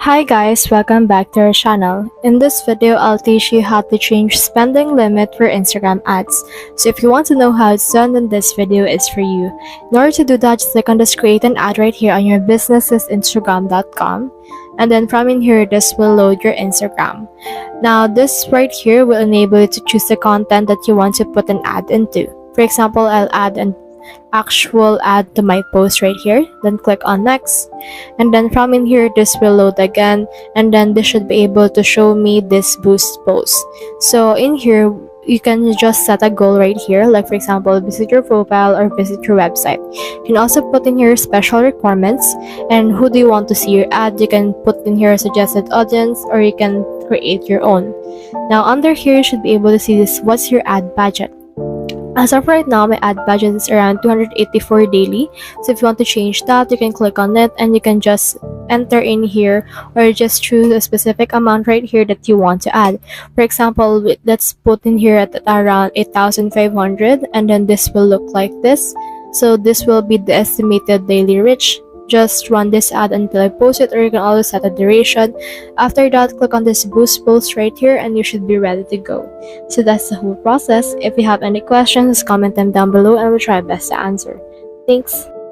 Hi guys, welcome back to our channel. In this video, I'll teach you how to change spending limit for Instagram ads. So if you want to know how it's done, then this video is for you. In order to do that, just click on this create an ad right here on your business's Instagram.com. And then from in here, this will load your Instagram. Now this right here will enable you to choose the content that you want to put an ad into. For example, I'll add an actual ad to my post right here, then click on next, and then from in here this will load again, and then this should be able to show me this boost post. So in here you can just set a goal right here, like for example visit your profile or visit your website. You can also put in here special requirements and who do you want to see your ad. You can put in here a suggested audience, or you can create your own. Now under here you should be able to see this, what's your ad budget. As of right now, my ad budget is around 284 daily. So if you want to change that, you can click on it and you can just enter in here, or just choose a specific amount right here that you want to add. For example, let's put in here at around 8,500, and then this will look like this. So this will be the estimated daily reach. Just run this ad until I post it, or you can always set a duration. After that, click on this boost post right here and you should be ready to go. So that's the whole process. If you have any questions, comment them down below and we'll try our best to answer. Thanks.